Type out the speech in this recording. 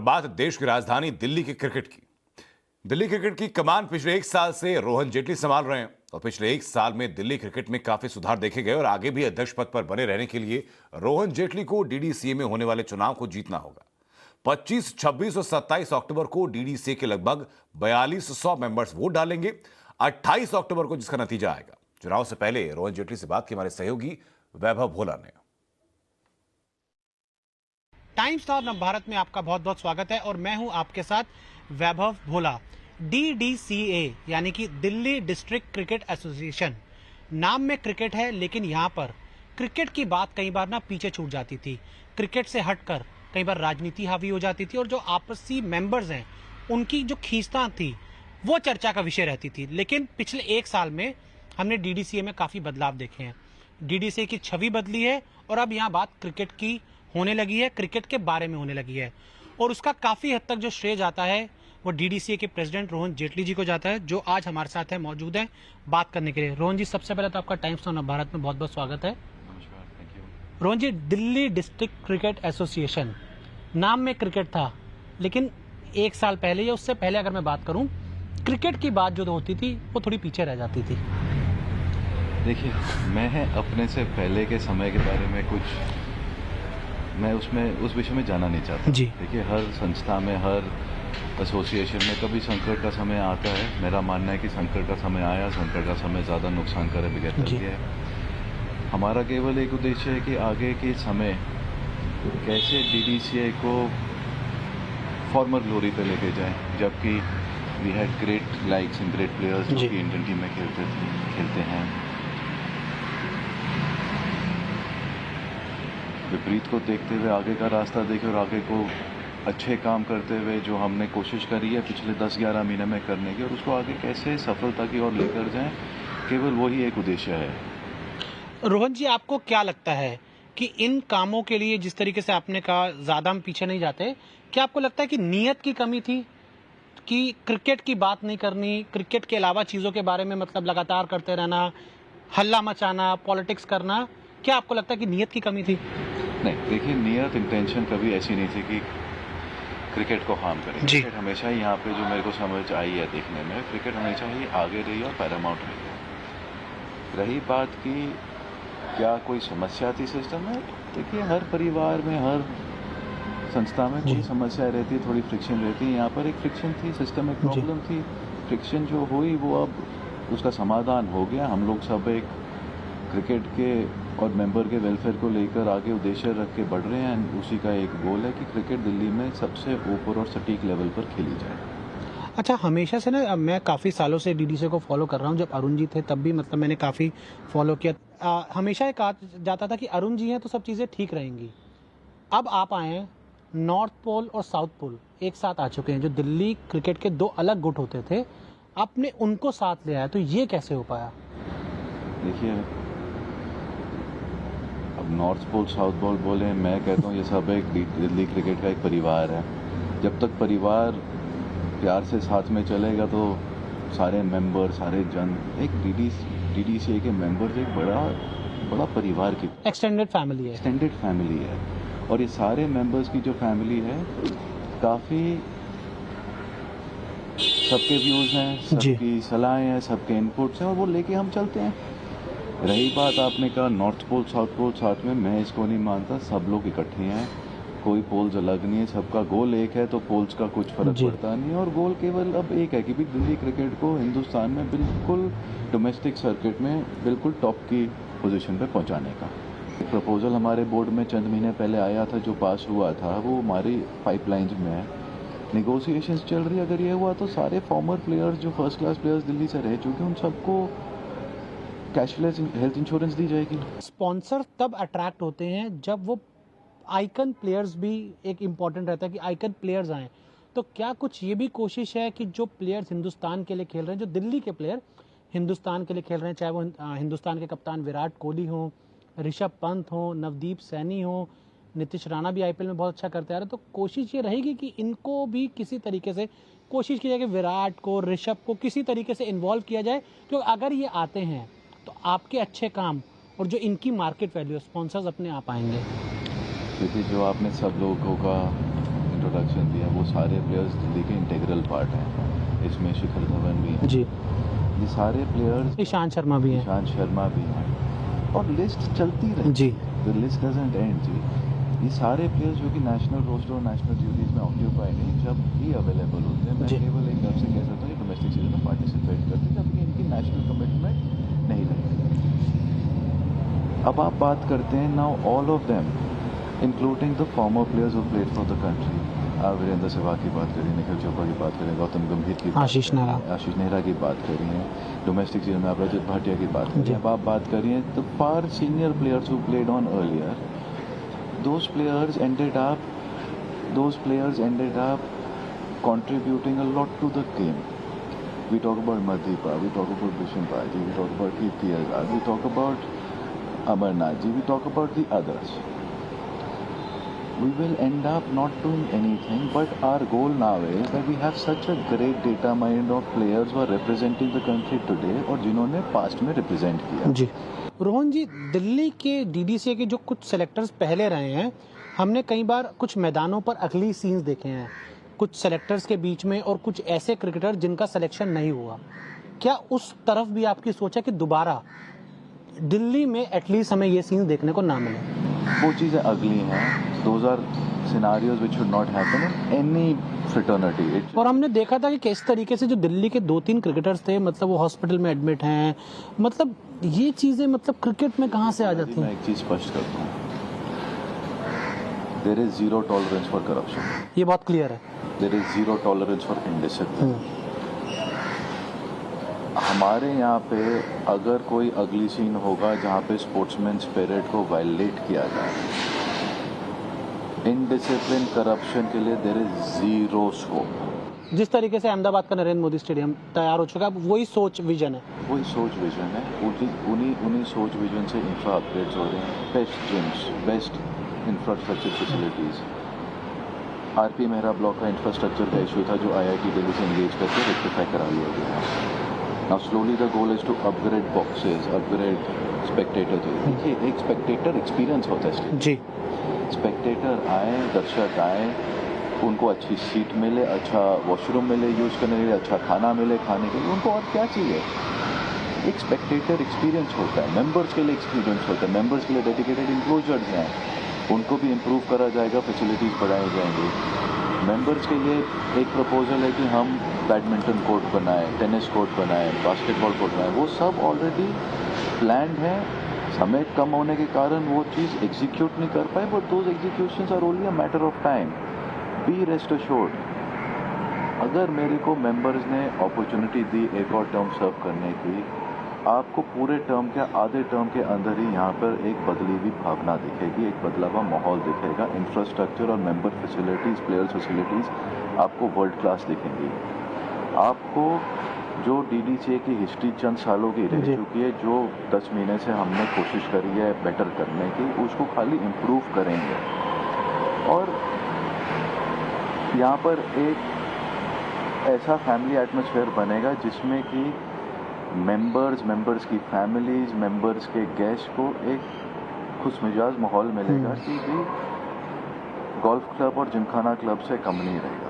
बात देश की राजधानी दिल्ली की क्रिकेट की। दिल्ली क्रिकेट की कमान पिछले एक साल से रोहन जेटली संभाल रहे हैं और पिछले एक साल में दिल्ली क्रिकेट में काफी सुधार देखे गए और आगे भी अध्यक्ष पद पर बने रहने के लिए रोहन जेटली को डीडीसीए में होने वाले चुनाव को जीतना होगा। 25, 26 और 27 अक्टूबर को डीडीसीए के लगभग 4200 मेंबर्स वोट डालेंगे। 28 अक्टूबर को जिसका नतीजा आएगा। चुनाव से पहले रोहन जेटली से बात की हमारे सहयोगी वैभव भोला ने। टाइम्स नाउ नवभारत में आपका बहुत बहुत स्वागत है और मैं हूं आपके साथ वैभव भोला। डीडीसीए यानी कि दिल्ली डिस्ट्रिक्ट क्रिकेट एसोसिएशन, नाम में क्रिकेट है लेकिन यहां पर क्रिकेट की बात कई बार ना पीछे छूट जाती थी। क्रिकेट से हटकर कई बार राजनीति हावी हो जाती थी और जो आपसी मेंबर्स हैं उनकी जो खींचतान थी वो चर्चा का विषय रहती थी। लेकिन पिछले एक साल में हमने डीडीसीए में काफी बदलाव देखे हैं। डीडीसीए की छवि बदली है और अब यहाँ बात क्रिकेट की होने लगी है, क्रिकेट के बारे में होने लगी है और उसका काफी हद तक जो श्रेय जाता है वो डीडीसीए के प्रेसिडेंट रोहन जेटली जी को जाता है, जो आज हमारे साथ है, मौजूद हैं बात करने के लिए। रोहन जी, सबसे पहले तो आपका टाइम्स नाउ नवभारत में बहुत बहुत स्वागत है। नमस्कार, thank you. Rohan ji, Delhi district cricket association, नाम में क्रिकेट था लेकिन एक साल पहले या उससे पहले अगर मैं बात करूं, क्रिकेट की बात जो होती थी वो थोड़ी पीछे रह जाती थी। देखिए, मैं अपने से पहले के समय के बारे में मैं उस विषय में जाना नहीं चाहता जी। देखिए, हर संस्था में, हर एसोसिएशन में कभी संकट का समय आता है। मेरा मानना है कि संकट का समय आया, संकट का समय ज़्यादा नुकसान करे बगैर चल गया है। हमारा केवल एक उद्देश्य है कि आगे के समय कैसे डीडीसीए को फॉर्मर ग्लोरी पे लेके जाएं, जबकि we had great likes and great players जो कि इंडियन टीम में खेलते हैं। विपरीत को देखते हुए आगे का रास्ता देखे और आगे को अच्छे काम करते हुए जो हमने कोशिश करी है पिछले 10-11 महीने में करने की, और उसको आगे कैसे सफलता की ओर लेकर जाएं, केवल वही एक उद्देश्य है। रोहन जी, आपको क्या लगता है कि इन कामों के लिए, जिस तरीके से आपने कहा ज्यादा हम पीछे नहीं जाते, क्या आपको लगता है कि नीयत की कमी थी कि क्रिकेट की बात नहीं करनी, क्रिकेट के अलावा चीजों के बारे में मतलब लगातार करते रहना, हल्ला मचाना, पॉलिटिक्स करना, क्या आपको लगता है कि नीयत की कमी थी? नहीं, देखिए, नियत इंटेंशन कभी ऐसी नहीं थी कि क्रिकेट को हार्म करें। क्रिकेट हमेशा ही यहाँ पे जो मेरे को समझ आई है देखने में, क्रिकेट हमेशा ही आगे रही और पैरामाउंट रही है। रही बात की क्या कोई समस्या थी सिस्टम में, देखिए हर परिवार में, हर संस्था में कोई समस्या रहती है, थोड़ी फ्रिक्शन रहती है। यहाँ पर एक फ्रिक्शन थी, सिस्टम में प्रॉब्लम थी। फ्रिक्शन जो हुई वो अब उसका समाधान हो गया। हम लोग सब एक क्रिकेट के और मेंबर के वेलफेयर को लेकर आगे उद्देश्य रख के बढ़ रहे हैं। उसी का एक गोल है कि क्रिकेट दिल्ली में सबसे ऊपर और सटीक लेवल पर खेली जाए। अच्छा, हमेशा से ना मैं काफ़ी सालों से डीडीसी को फॉलो कर रहा हूँ। जब अरुण जी थे तब भी मतलब मैंने काफ़ी फॉलो किया। हमेशा ये कहा जाता था कि अरुण जी हैं तो सब चीज़ें ठीक रहेंगी। अब आप आए हैं, नॉर्थ पोल और साउथ पोल एक साथ आ चुके हैं। जो दिल्ली क्रिकेट के दो अलग गुट होते थे, आपने उनको साथ ले आया, तो ये कैसे हो पाया? देखिए, अब नॉर्थ पोल साउथ पोल बोले, मैं कहता हूँ ये सब एक दिल्ली क्रिकेट का एक परिवार है। जब तक परिवार प्यार से साथ में चलेगा तो सारे मेंबर, सारे जन, एक डीडीसीए के मेंबर्स एक बड़ा परिवार की एक्सटेंडेड फैमिली है। और ये सारे मेंबर्स की जो फैमिली है, काफ़ी सबके व्यूज़ हैं, सबकी सलाहें हैं, सबके इनपुट्स हैं और वो लेके हम चलते हैं। रही बात आपने कहा नॉर्थ पोल साउथ पोल साथ में, मैं इसको नहीं मानता। सब लोग इकट्ठे हैं, कोई पोल्स अलग नहीं है, सबका गोल एक है, तो पोल्स का कुछ फर्क पड़ता नहीं है। और गोल केवल अब एक है कि भी दिल्ली क्रिकेट को हिंदुस्तान में बिल्कुल डोमेस्टिक सर्किट में बिल्कुल टॉप की पोजीशन पे पहुंचाने का। एक प्रपोजल हमारे बोर्ड में चंद महीने पहले आया था, जो पास हुआ था, वो हमारी पाइपलाइंस में है, नेगोशिएशंस चल रही है। अगर ये हुआ तो सारे फॉर्मर प्लेयर्स जो फर्स्ट क्लास प्लेयर्स दिल्ली से रह चुके, उन सबको कैशलेस हेल्थ इंश्योरेंस दी जाएगी। स्पॉन्सर तब अट्रैक्ट होते हैं जब वो आइकन प्लेयर्स भी एक इम्पॉर्टेंट रहता है कि आइकन प्लेयर्स आएँ। तो क्या कुछ ये भी कोशिश है कि जो प्लेयर्स हिंदुस्तान के लिए खेल रहे हैं, जो दिल्ली के प्लेयर हिंदुस्तान के लिए खेल रहे हैं, चाहे वो हिंदुस्तान के कप्तान विराट कोहली हों, ऋषभ पंत हों, नवदीप सैनी हों, नीतीश राणा भी आईपीएल में बहुत अच्छा करते आ रहे हैं, तो कोशिश ये रहेगी कि इनको भी किसी तरीके से कोशिश की जाए कि विराट को, ऋषभ को किसी तरीके से इन्वॉल्व किया जाए, क्योंकि अगर ये आते हैं तो आपके अच्छे काम और जो इनकी मार्केट वैल्यू, स्पॉन्सर्स अपने आप आएंगे। क्योंकि जो आपने सब लोगों का इंट्रोडक्शन दिया, वो सारे प्लेयर्स दिल्ली के इंटीग्रल पार्ट हैं। इसमें शिखर धवन भी हैं, जी, ये सारे प्लेयर्स, ईशांत शर्मा भी हैं। ईशांत शर्मा भी हैं, और लिस्ट चलती रही। जी, द लिस्ट डजंट एंड जी। ये सारे प्लेयर्स जो कि नेशनल रोस्टर और नेशनल ड्यूटीज में ऑक्यूपाइड हैं, जब भी अवेलेबल होते हैं, मैं जी। केवल एक तरफ से कह सकता हूँ डोमेस्टिक सीरीज में पार्टिसिपेट करते हैं जबकि इनकी नेशनल कमिटमेंट नहीं रहती। अब आप बात करते हैं now all of them including the former players who played for the country. आप वीरेंद्र सहवाग की बात करें, निखिल चोपड़ा की बात करें, गौतम गंभीर की बात आशीष करें, नेहरा। आशीष नेहरा की बात करिए, डोमेस्टिक सीरीज में आप रजत भाटिया की बात जी। करिए, अब आप बात करिए the far senior players who played on earlier, those players ended up contributing a lot to the game. We talk about Madhipa, we talk about Bhushan Baji, we talk about Kirti Azad, we talk about Amarnath ji, we talk about the others. We will end up not doing anything, but our goal now is that we have such a great data mind of players who are representing the country today और जिन्होंने past में represent किया। जी। रोहन जी, दिल्ली के DDC के जो कुछ selectors पहले रहे हैं, हमने कई बार कुछ मैदानों पर अगली सीन्स देखे हैं, कुछ सेलेक्टर्स के बीच में और कुछ ऐसे क्रिकेटर जिनका सिलेक्शन नहीं हुआ। क्या उस तरफ भी आपकी सोच है कि दोबारा दिल्ली में एटलीस्ट हमें ये सीन्स देखने को ना मिले? वो चीज़ें अगली हैं, those are scenarios which should not happen in any fraternity. और हमने देखा था कि किस तरीके से जो दिल्ली के 2-3 क्रिकेटर्स थे, मतलब वो हॉस्पिटल में एडमिट हैं, मतलब ये चीजें मतलब क्रिकेट में कहाँ से आ जाती मैं हैं? एक चीज़ स्पष्ट करता हूँ, there is zero tolerance for corruption. ये बहुत क्लियर है। There is zero tolerance for indiscipline. हमारे यहाँ पे अगर कोई अगली सीन होगा जहाँ पे स्पोर्ट्समैन स्पिरिट को वायलेट किया जाए, इनडिसिप्लिन करप्शन के लिए देयर इज जीरो स्कोप। जिस तरीके से अहमदाबाद का नरेंद्र मोदी स्टेडियम तैयार हो चुका है, अब वही सोच विजन है। वही सोच विजन है, उन्हीं सोच विजन से इंफ्रा अपग्रेड्स हो रहे हैं, best gyms, best infrastructure facilities. RP Mehra block का इंफ्रास्ट्रक्चर का इशू था जो आईआईटी दिल्ली से एंगेज करके रेक्टिफाई करा लिया गया है। Now slowly the goal is to upgrade boxes, upgrade spectator. देखिए, एक स्पेक्टेटर एक्सपीरियंस होता है जी। स्पेक्टेटर आए, दर्शक आए, उनको अच्छी सीट मिले, अच्छा वॉशरूम मिले यूज़ करने के लिए, अच्छा खाना मिले खाने के लिए, उनको और क्या चाहिए? एक स्पेक्टेटर एक्सपीरियंस होता है, मेंबर्स के लिए एक्सपीरियंस होता है, मेंबर्स के लिए डेडिकेटेड इंक्लोजर्स हैं, उनको भी इम्प्रूव करा जाएगा, फैसिलिटीज़ बढ़ाई जाएंगी। मेंबर्स के लिए एक प्रपोजल है कि हम बैडमिंटन कोर्ट बनाएं, टेनिस कोर्ट बनाएं, बास्केटबॉल कोर्ट बनाएं, वो सब ऑलरेडी प्लान्ड है। समय कम होने के कारण वो चीज़ एग्जीक्यूट नहीं कर पाए, but those executions are only a matter of time. Be rest assured, अगर मेरे को मेंबर्स ने अपॉर्चुनिटी दी एक और टर्म सर्व करने की, आपको पूरे टर्म के आधे टर्म के अंदर ही यहाँ पर एक बदली हुई भावना दिखेगी, एक बदला हुआ माहौल दिखेगा। इंफ्रास्ट्रक्चर और मेंबर फैसिलिटीज़, प्लेयर्स फैसिलिटीज़ आपको वर्ल्ड क्लास दिखेंगी। आपको जो डीडीसीए की हिस्ट्री चंद सालों की रह चुकी है, जो 10 महीने से हमने कोशिश करी है बेटर करने की, उसको खाली इम्प्रूव करेंगे। और यहाँ पर एक ऐसा फैमिली एटमॉस्फेयर बनेगा जिसमें कि मेंबर्स की फैमिलीज, मेंबर्स के गेस्ट को एक खुशमिजाज माहौल मिलेगा कि भी गोल्फ क्लब और जिमखाना क्लब से कम नहीं रहेगा।